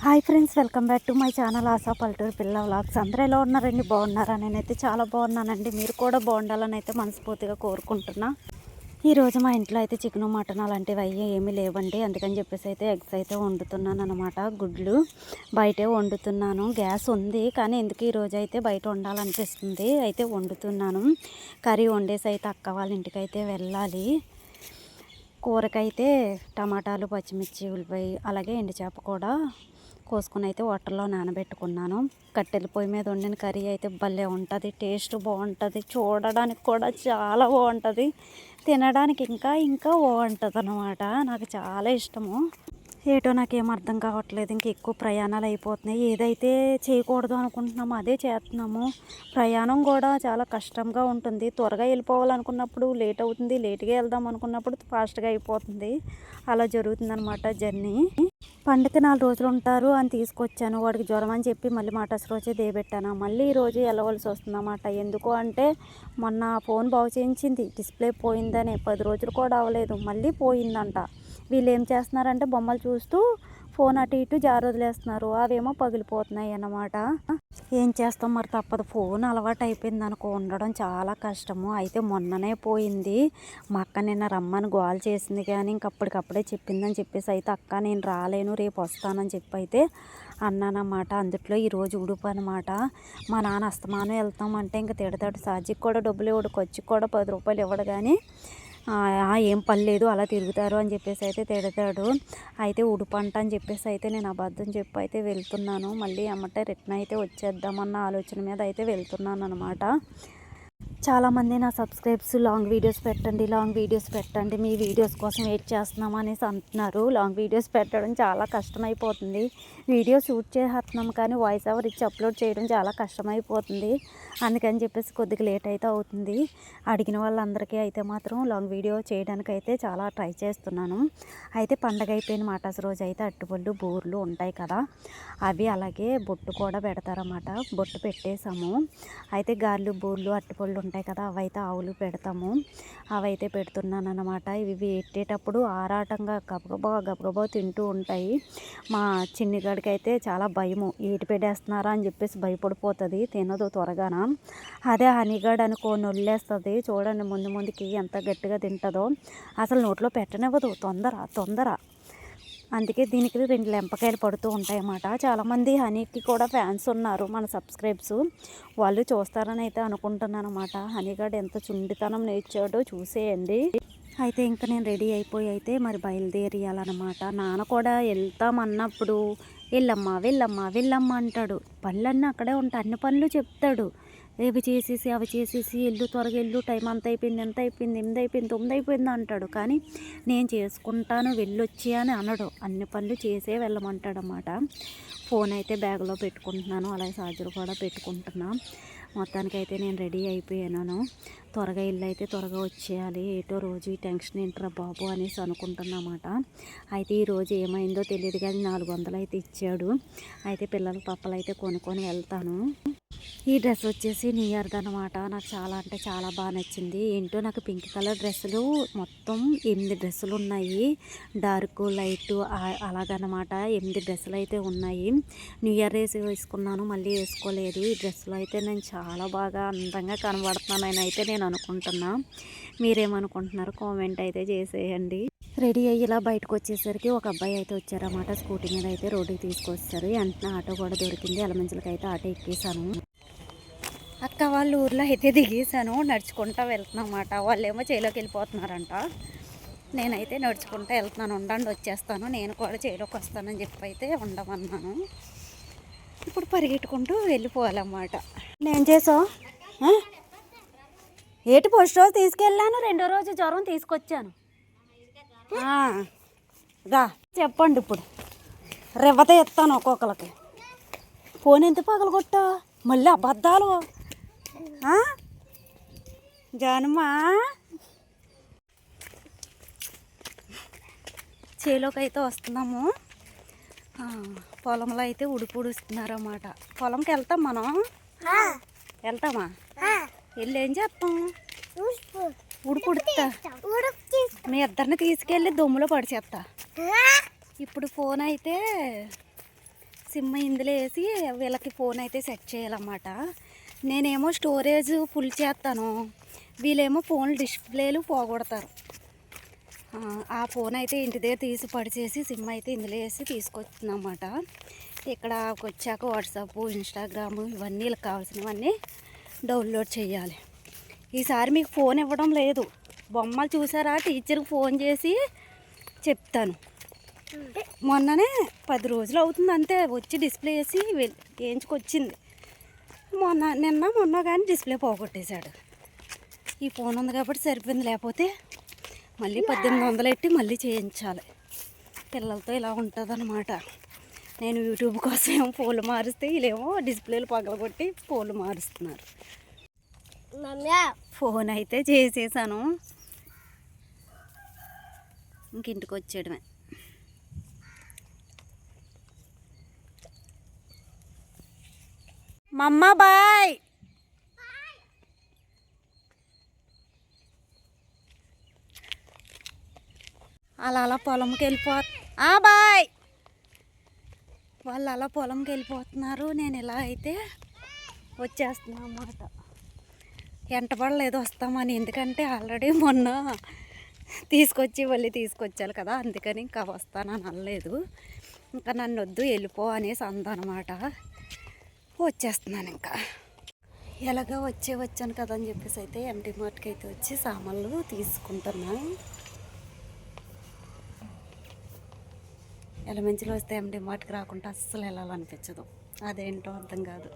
Hi friends, welcome back to my channel ASHA పల్లెటూరు పిల్ల vlogs. అందరూ ఎలా ఉన్నారండి? బాగున్నారా? నేనైతే చాలా బాగున్నానండి. మీరు కూడా బాగుండాలని అయితే మనస్ఫూర్తిగా కోరుకుంటున్నా. ఈరోజు మా ఇంట్లో అయితే చికెను మటన్ అలాంటివి అయ్యి ఏమీ లేవండి. అందుకని చెప్పేసి అయితే ఎగ్స్ అయితే వండుతున్నాను అనమాట. గుడ్లు బయటే వండుతున్నాను. గ్యాస్ ఉంది కానీ ఎందుకు ఈరోజు అయితే బయట వండాలనిపిస్తుంది. అయితే వండుతున్నాను. కర్రీ వండేసి అయితే అక్క వాళ్ళ ఇంటికి అయితే వెళ్ళాలి. కూరకైతే టమాటాలు, పచ్చిమిర్చి, ఉల్లిపాయ అలాగే ఎండు చేప కూడా కోసుకొని అయితే వాటర్లో నానబెట్టుకున్నాను. కట్టెల పొయ్యి మీద వండిన కర్రీ అయితే భలే ఉంటుంది. టేస్ట్ బాగుంటుంది. చూడడానికి కూడా చాలా బాగుంటుంది. తినడానికి ఇంకా ఇంకా బాగుంటుంది అన్నమాట. నాకు చాలా ఇష్టము. ఏటో నాకేం అర్థం కావట్లేదు. ఇంక ఎక్కువ ప్రయాణాలు అయిపోతున్నాయి. ఏదైతే చేయకూడదు అనుకుంటున్నామో అదే చేస్తున్నాము. ప్రయాణం కూడా చాలా కష్టంగా ఉంటుంది. త్వరగా వెళ్ళిపోవాలనుకున్నప్పుడు లేట్ అవుతుంది. లేట్గా వెళ్దాం అనుకున్నప్పుడు ఫాస్ట్గా అయిపోతుంది. అలా జరుగుతుంది అనమాట జర్నీ. పండుగ 4 రోజులు ఉంటారు అని తీసుకొచ్చాను. వాడికి జ్వరం అని చెప్పి మళ్ళీ మాటస్ రోజే దేబెట్టాను. మళ్ళీ ఈరోజు వెళ్ళవలసి వస్తుంది అన్నమాట. ఎందుకు అంటే మొన్న ఫోన్ బాగు చేయించింది. డిస్ప్లే పోయిందనే 10 రోజులు కూడా అవ్వలేదు, మళ్ళీ పోయిందంట. వీళ్ళు ఏం చేస్తున్నారంటే బొమ్మలు చూస్తూ ఫోన్ అటు ఇటు జారు వదిలేస్తున్నారు. అవేమో పగిలిపోతున్నాయి అన్నమాట. ఏం చేస్తాం మరి, తప్పదు. ఫోన్ అలవాటు అయిపోయింది అనుకో, ఉండడం చాలా కష్టము. అయితే మొన్ననే పోయింది. మా అక్క నిన్న రమ్మని గోల్ చేసింది కానీ ఇంకప్పటికప్పుడే చెప్పిందని చెప్పేసి అయితే అక్క నేను రాలేను, రేపు వస్తానని చెప్పి అయితే అన్నానమాట. అందుట్లో ఈరోజు ఉడుపు అనమాట. మా నాన్న అస్తమానం వెళ్తామంటే ఇంక తిడతాడు. సాజికి కూడా డబ్బులు ఇవ్వడు, ఖర్చుకి కూడా 10 రూపాయలు ఇవ్వడు కానీ ఏం పని లేదు అలా తిరుగుతారు అని చెప్పేసి అయితే తిడతాడు. అయితే ఉడుపంట అని చెప్పేసి అయితే నేను అబద్ధం చెప్పి అయితే వెళ్తున్నాను. మళ్ళీ అమ్మటే రిటర్న్ అయితే వచ్చేద్దామన్న ఆలోచన మీద అయితే వెళ్తున్నాను అనమాట. చాలామంది నా సబ్స్క్రైబ్స్ లాంగ్ వీడియోస్ పెట్టండి, మీ వీడియోస్ కోసం వెయిట్ చేస్తున్నాం అనేసి అంటున్నారు. లాంగ్ వీడియోస్ పెట్టడం చాలా కష్టమైపోతుంది. వీడియో షూట్ చేస్తున్నాం కానీ వాయిస్ ఓవర్ ఇచ్చి అప్లోడ్ చేయడం చాలా కష్టమైపోతుంది. అందుకని చెప్పేసి కొద్దిగా లేట్ అయితే అవుతుంది. అడిగిన వాళ్ళందరికీ అయితే మాత్రం లాంగ్ వీడియో చేయడానికి అయితే చాలా ట్రై చేస్తున్నాను. అయితే పండగ అయిపోయిన మాటాస్ రోజు అయితే అట్టుపళ్ళు, బూర్లు ఉంటాయి కదా, అవి అలాగే బొట్టు కూడా పెడతారన్నమాట. బొట్టు పెట్టేసాము. అయితే గారెలు, బూర్లు, అట్టుపళ్ళు ఉంటాయి కదా, అవైతే ఆవులు పెడతాము. అవైతే పెడుతున్నాను అనమాట. ఇవి పెట్టేటప్పుడు ఆరాటంగా గబగబా తింటూ ఉంటాయి. మా చిన్నిగాడికి అయితే చాలా భయము. ఏటి పెట్టేస్తున్నారా అని చెప్పేసి భయపడిపోతుంది, తినదు త్వరగాన. అదే హనీగాడ్ అనుకో నొల్లేస్తుంది. చూడండి ముందుకి ఎంత గట్టిగా తింటుందో. అసలు నోట్లో పెట్టనివ్వదు, తొందర. అందుకే దీనికి 2 లెంపకాయలు పడుతూ ఉంటాయన్నమాట. చాలామంది హనీకి కూడా ఫ్యాన్స్ ఉన్నారు, మన సబ్స్క్రైబ్స్. వాళ్ళు చూస్తారని అయితే అనుకుంటున్నాను అనమాట. హనీగాడు ఎంత చుండితనం నేర్చాడో చూసేయండి. అయితే ఇంకా నేను రెడీ అయిపోయి అయితే మరి బయలుదేరియాలన్నమాట. నాన్న కూడా వెళ్తామన్నప్పుడు వెళ్ళమ్మా అంటాడు. పనులన్నీ అక్కడే ఉంటాయి, అన్ని పనులు చెప్తాడు. అవి చేసేసి ఎల్లు, త్వరగా ఎల్లు, టైం అంత అయిపోయింది, ఎంత అయిపోయింది, 8 అయిపోయింది, 9 అయిపోయింది అంటాడు. కానీ నేను చేసుకుంటాను వెళ్ళొచ్చి అని అనడు. అన్ని పనులు చేసే వెళ్ళమంటాడు అన్నమాట. ఫోన్ అయితే బ్యాగ్లో పెట్టుకుంటున్నాను, అలాగే ఛార్జర్ కూడా పెట్టుకుంటున్నా. మొత్తానికైతే నేను రెడీ అయిపోయాను. త్వరగా ఇల్లు అయితే త్వరగా వచ్చేయాలి. ఏటో రోజు ఈ టెన్షన్ ఏంట్రా బాబు అనేసి అనుకుంటున్నమాట. అయితే ఈరోజు ఏమైందో తెలియదు కానీ 400 అయితే ఇచ్చాడు. అయితే పిల్లల పప్పలు అయితే కొనుక్కొని వెళ్తాను. ఈ డ్రెస్ వచ్చేసి న్యూ ఇయర్ది అనమాట. నాకు చాలా అంటే చాలా బాగా నచ్చింది. ఏంటో నాకు పింక్ కలర్ డ్రెస్సులు మొత్తం 8 డ్రెస్సులు ఉన్నాయి. డార్క్, లైట్ అలాగనమాట 8 డ్రెస్సులు అయితే ఉన్నాయి. న్యూ ఇయర్ వేసుకున్నాను, మళ్ళీ వేసుకోలేదు. ఈ డ్రెస్సులో అయితే నేను చాలా బాగా అందంగా కనబడుతున్నాను అయితే నేను అనుకుంటున్నా. మీరేమనుకుంటున్నారు కామెంట్ అయితే చేసేయండి. రెడీ అయ్యి ఇలా బయటకు వచ్చేసరికి ఒక అబ్బాయి అయితే వచ్చారన్నమాట. స్కూటీ మీద అయితే రోడ్డుకి తీసుకొచ్చారు. వెంటనే ఆటో కూడా దొరికింది. ఎలమంచులకి అయితే ఆటో ఎక్కేసాను. అక్క వాళ్ళ ఊర్లో అయితే దిగేసాను. నడుచుకుంటూ వెళ్తున్నాం అన్నమాట. వాళ్ళేమో చేలోకి వెళ్ళిపోతున్నారంట. నేనైతే నడుచుకుంటూ వెళ్తున్నాను. ఉండండి వచ్చేస్తాను, నేను కూడా చేలోకి వస్తానని చెప్పి అయితే ఉండమన్నాను. ఇప్పుడు పరిగెట్టుకుంటూ వెళ్ళిపోవాలన్నమాట. నేను చేసావు ఏటి ఫస్ట్ రోజు తీసుకెళ్ళాను, 2వ రోజు జ్వరం తీసుకొచ్చాను. దా చెప్పండి. ఇప్పుడు రెవ్వతే ఎత్తాను ఒక్కొక్కరికి. ఫోన్ ఎంత పగలగొట్టా, మళ్ళీ అబద్ధాలు. జానమ్మా చేలోకి అయితే వస్తున్నాము. పొలంలో అయితే ఉడుపుడుస్తున్నారన్నమాట. పొలంకి వెళ్తాం మనం. వెళ్తామా? వెళ్ళి ఏం చేస్తాం? ఉడుపుడుతా. మీ ఇద్దరిని తీసుకెళ్ళి దొమ్ములో పడిచేస్తా. ఇప్పుడు ఫోన్ అయితే సిమ్ ఇందులో వేసి వీళ్ళకి ఫోన్ అయితే సెట్ చేయాలన్నమాట. నేనేమో స్టోరేజ్ ఫుల్ చేస్తాను, వీళ్ళేమో ఫోన్ డిస్ప్లేలు పోగొడతారు. ఆ ఫోన్ అయితే ఇంటి దగ్గర తీసి పడిచేసి సిమ్ అయితే ఇందులో వేసి తీసుకొచ్చిందన్నమాట. ఇక్కడకి వచ్చాక వాట్సాప్, ఇన్స్టాగ్రామ్ ఇవన్నీ వీళ్ళకి కావాల్సినవన్నీ డౌన్లోడ్ చేయాలి. ఈసారి మీకు ఫోన్ ఇవ్వడం లేదు. బొమ్మలు చూసారా, టీచర్కి ఫోన్ చేసి చెప్తాను. మొన్ననే 10 రోజులు అవుతుంది అంతే వచ్చి డిస్ప్లే వేసి వేయించుకొచ్చింది. మొన్న కానీ డిస్ప్లే పోగొట్టేశాడు. ఈ ఫోన్ ఉంది కాబట్టి సరిపోయింది, లేకపోతే మళ్ళీ 1800 ఎట్టి మళ్ళీ చేయించాలి. పిల్లలతో ఇలా ఉంటుంది అన్నమాట. నేను యూట్యూబ్ కోసం ఏమో ఫోన్లు మారుస్తే వీళ్ళేమో డిస్ప్లేలు పగలగొట్టి ఫోన్లు మారుస్తున్నారు. ఫోన్ అయితే చేసేసాను, ఇంటికి వచ్చేయడమే. మమ్మ బాయ్. అలా పొలంకి బాయ్. వాళ్ళు అలా పొలంకి వెళ్ళిపోతున్నారు, నేను ఇలా అయితే వచ్చేస్తున్నాను అన్నమాట. వెంటబడలేదు వస్తామని, ఎందుకంటే ఆల్రెడీ మొన్న తీసుకొచ్చి మళ్ళీ తీసుకొచ్చాను కదా, అందుకని ఇంకా వస్తానని అనలేదు. ఇంకా నన్ను వద్దు వెళ్ళిపో అనేసి అందనమాట. వచ్చేస్తున్నాను ఇంకా. ఎలాగో వచ్చాను కదా అని చెప్పేసి అయితే ఎంటీ మార్ట్కి అయితే వచ్చి సామాన్లు తీసుకుంటున్నాను. ఎలమంచిలో వస్తే ఎంటీ మార్ట్కి రాకుండా అస్సలు వెళ్ళాలనిపించదు, అదేంటో అర్థం కాదు.